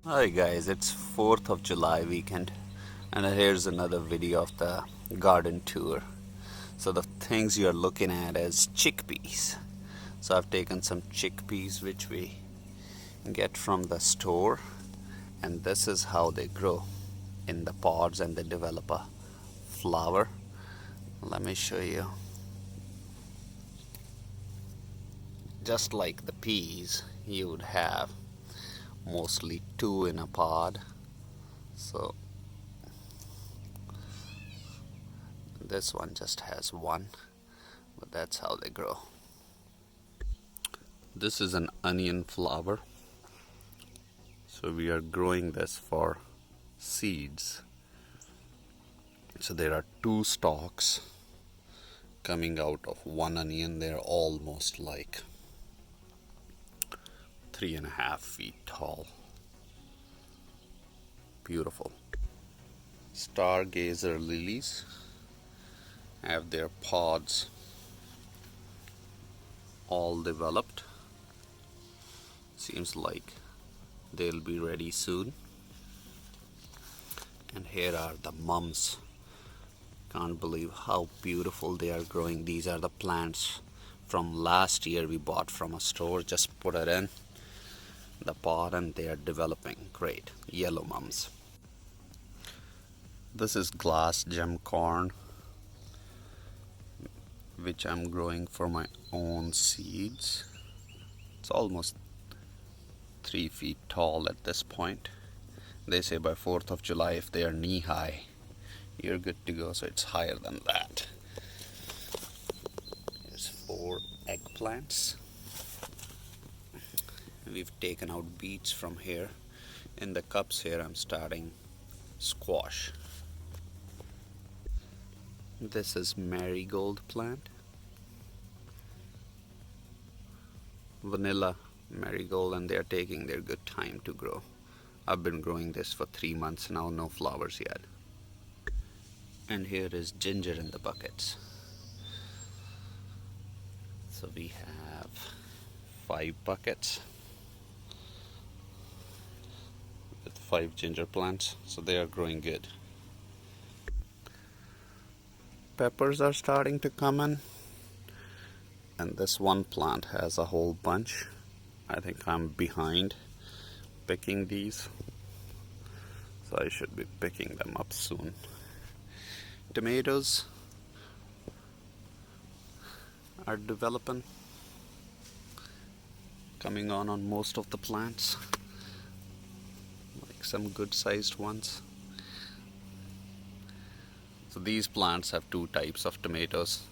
Hi guys, it's 4th of July weekend and here's another video of the garden tour. So the things you're looking at is chickpeas. So I've taken some chickpeas which we get from the store, and this is how they grow in the pods and they develop a flower. Let me show you. Just like the peas, you would have mostly two in a pod. So this one just has one, but that's how they grow. This is an onion flower. So we are growing this for seeds. So there are two stalks coming out of one onion. They're almost like 3.5 feet tall. Beautiful. Stargazer lilies have their pods all developed. Seems like they'll be ready soon. And here are the mums. Can't believe how beautiful they are growing. These are the plants from last year we bought from a store. Just put it in the pot and they are developing great. Yellow mums. This is glass gem corn, which I'm growing for my own seeds. It's almost 3 feet tall at this point. They say by 4th of July, if they are knee high, you're good to go. So it's higher than that. Here's 4 eggplants. We've taken out beets from here. In the cups here, I'm starting squash. This is marigold plant. Vanilla marigold, and they're taking their good time to grow. I've been growing this for 3 months now, no flowers yet. And here is ginger in the buckets. So we have 5 buckets with 5 ginger plants, so they are growing good. Peppers are starting to come in, and this one plant has a whole bunch. I think I'm behind picking these, so I should be picking them up soon. Tomatoes are developing, coming on most of the plants, like some good sized ones. So these plants have 2 types of tomatoes.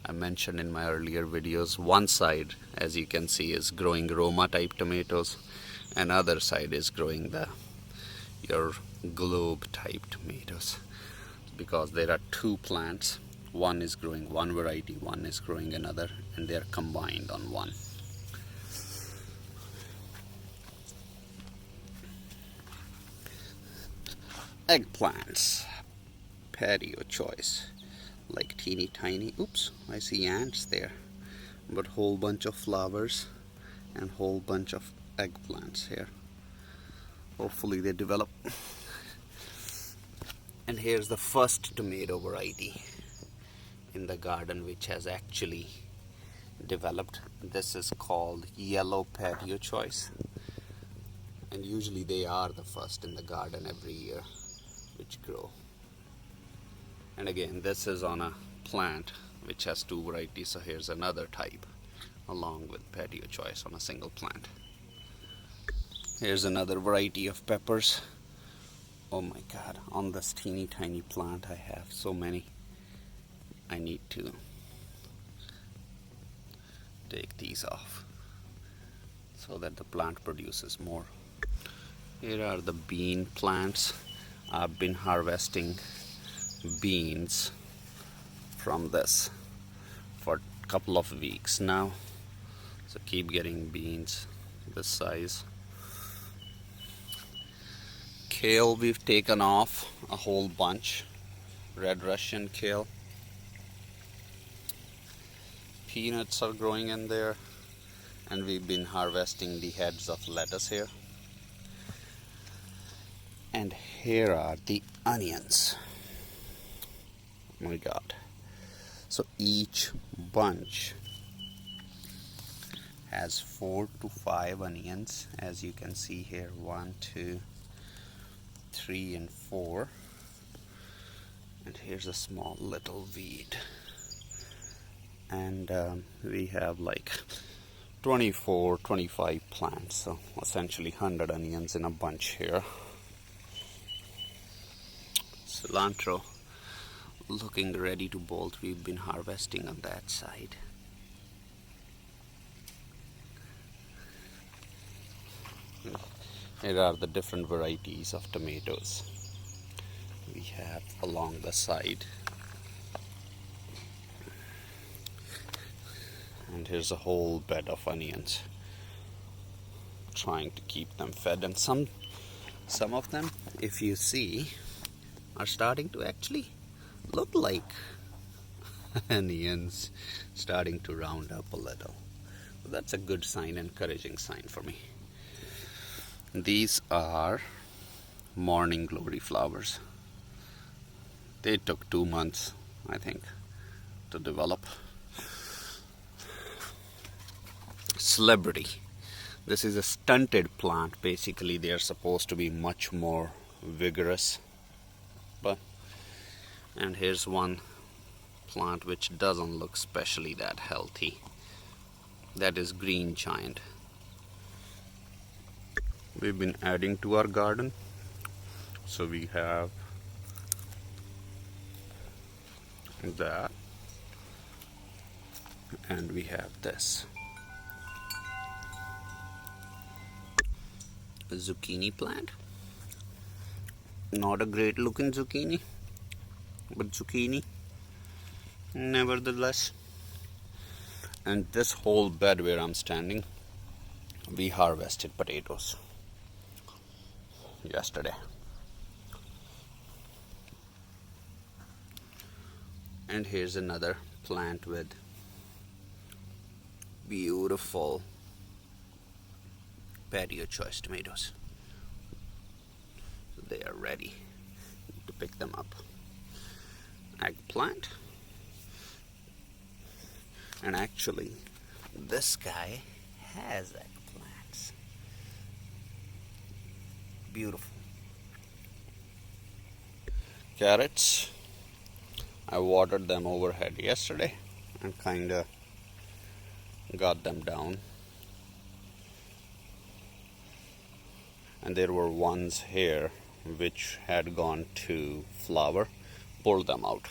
I mentioned in my earlier videos, one side, as you can see, is growing Roma type tomatoes, and other side is growing your globe type tomatoes, because there are 2 plants. One is growing one variety, one is growing another, and they are combined on one. Eggplants, patio choice, like teeny tiny. Oops, I see ants there, but whole bunch of flowers and whole bunch of eggplants here. Hopefully they develop. And here's the first tomato variety in the garden which has actually developed. This is called yellow patio choice, and usually they are the first in the garden every year which grow. And again, this is on a plant which has 2 varieties, so here's another type along with patio choice on a single plant. Here's another variety of peppers. Oh my god, on this teeny tiny plant I have so many. I need to take these off so that the plant produces more. Here are the bean plants. I've been harvesting beans from this for a couple of weeks now, so keep getting beans this size. Kale we've taken off a whole bunch, red Russian kale. Peanuts are growing in there, and we've been harvesting the heads of lettuce here. And here are the onions. Oh my god. So each bunch has 4 to 5 onions, as you can see here. 1, 2, 3 and 4. And here's a small little weed. And we have like 24, 25 plants, so essentially 100 onions in a bunch here. Cilantro looking ready to bolt. We've been harvesting on that side. Here are the different varieties of tomatoes we have along the side. And here's a whole bed of onions, trying to keep them fed. And some of them, if you see, are starting to actually look like onions, starting to round up a little. So that's a good sign, encouraging sign for me. These are morning glory flowers. They took 2 months, I think, to develop. Celebrity. This is a stunted plant. Basically, they are supposed to be much more vigorous. And here's one plant which doesn't look especially that healthy. That is green giant. We've been adding to our garden. So we have that, and we have this. A zucchini plant. Not a great looking zucchini, but zucchini nevertheless. And this whole bed where I'm standing, we harvested potatoes yesterday. And here's another plant with beautiful patio choice tomatoes. They are ready to pick them up. Eggplant. And actually, this guy has eggplants. Beautiful. Carrots. I watered them overhead yesterday and kinda got them down. And there were ones here which had gone to flower. Pulled them out.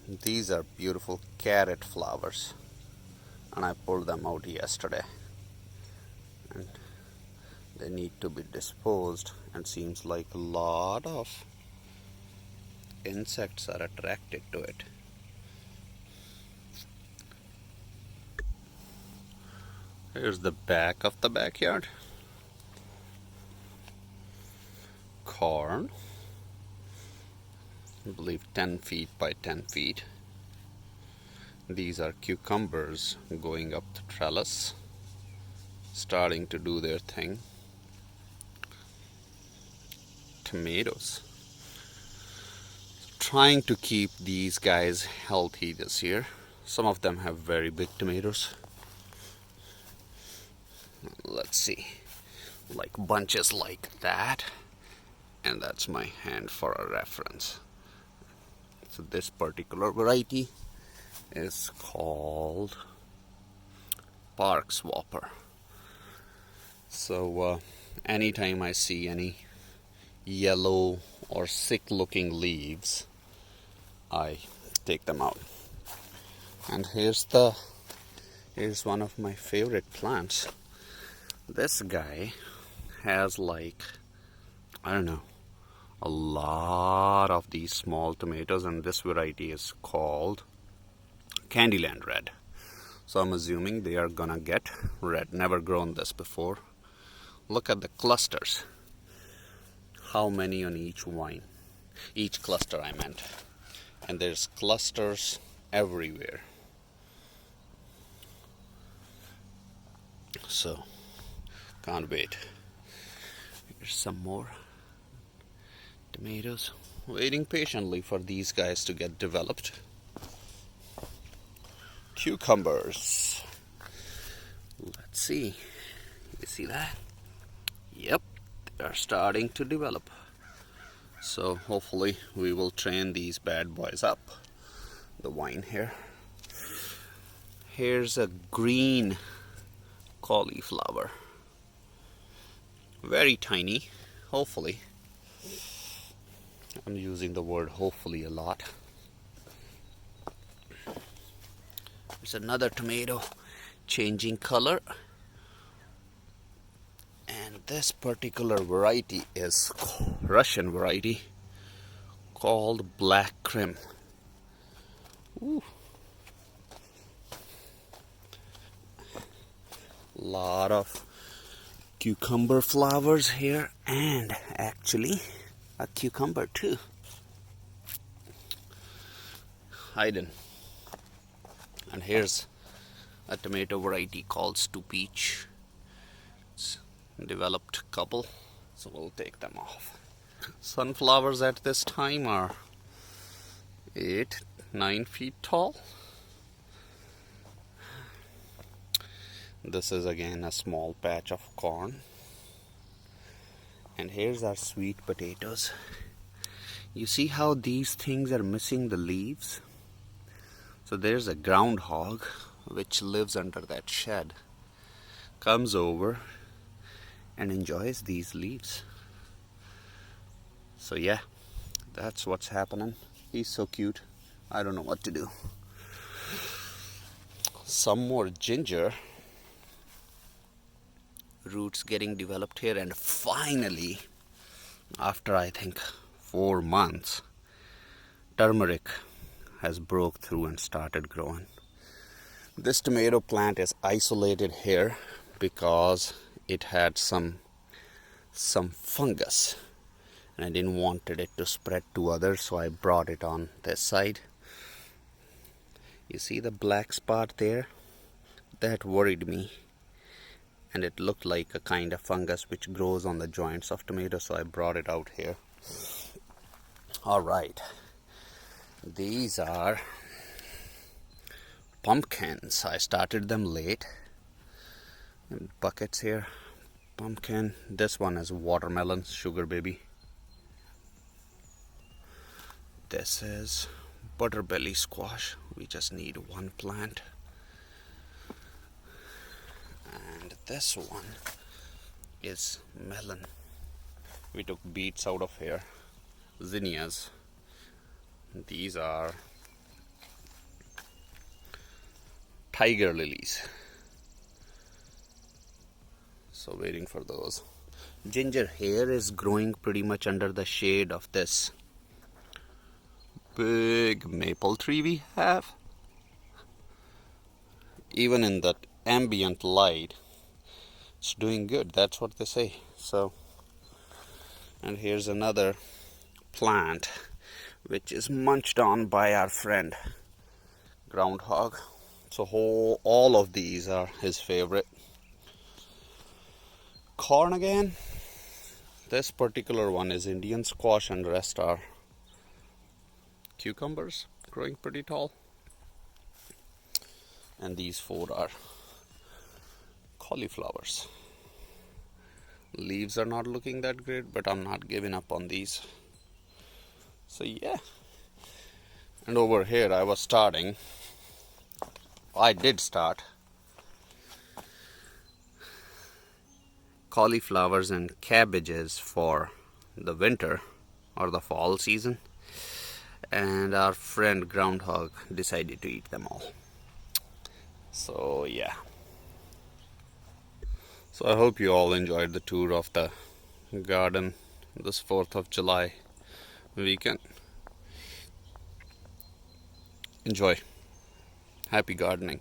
These are beautiful carrot flowers, and I pulled them out yesterday, and they need to be disposed, and seems like a lot of insects are attracted to it. Here's the back of the backyard. Corn, I believe 10 feet by 10 feet. These are cucumbers going up the trellis, starting to do their thing. Tomatoes. Trying to keep these guys healthy this year. Some of them have very big tomatoes. Let's see, like bunches like that. And that's my hand for a reference. So this particular variety is called Park Swapper. So anytime I see any yellow or sick looking leaves, I take them out. And here's one of my favorite plants. This guy has like, I don't know, a lot of these small tomatoes, and this variety is called Candyland Red. So I'm assuming they are gonna get red. Never grown this before. Look at the clusters. How many on each vine? Each cluster, I meant. And there's clusters everywhere. So can't wait Here's some more tomatoes. Waiting patiently for these guys to get developed. Cucumbers. Let's see. You see that? Yep, they are starting to develop. So hopefully we will train these bad boys up. The vine here. Here's a green cauliflower. Very tiny, hopefully. I'm using the word hopefully a lot. There's another tomato changing color. And this particular variety is Russian variety called Black Krim. Ooh. Lot of cucumber flowers here, and actually a cucumber too hidden. And here's a tomato variety called Chickpeas. It's developed couple, so we'll take them off. Sunflowers at this time are 8-9 feet tall. This is again a small patch of corn. And here's our sweet potatoes. You see how these things are missing the leaves? So there's a groundhog which lives under that shed. Comes over and enjoys these leaves. So yeah, that's what's happening. He's so cute. I don't know what to do. Some more ginger roots getting developed here, and finally, after I think 4 months, turmeric has broke through and started growing. This tomato plant is isolated here because it had some fungus, and I didn't want it to spread to others, so I brought it on this side. You see the black spot there? That worried me, and it looked like a kind of fungus which grows on the joints of tomatoes, so I brought it out here. Alright, these are pumpkins. I started them late. In buckets here. Pumpkin. This one is watermelon, sugar baby. This is butterbelly squash. We just need one plant. And this one is melon. We took beets out of here. Zinnias. These are tiger lilies. So waiting for those. Ginger here is growing pretty much under the shade of this big maple tree we have. Even in that ambient light, it's doing good. That's what they say. So, and here's another plant which is munched on by our friend groundhog. So all of these are his favorite. Corn again. This particular one is Indian squash, and the rest are cucumbers growing pretty tall. And these 4 are cauliflowers. Leaves are not looking that great, but I'm not giving up on these. So yeah. And over here I did start cauliflowers and cabbages for the winter or the fall season, and our friend groundhog decided to eat them all. So yeah. So I hope you all enjoyed the tour of the garden this 4th of July weekend. Enjoy. Happy gardening.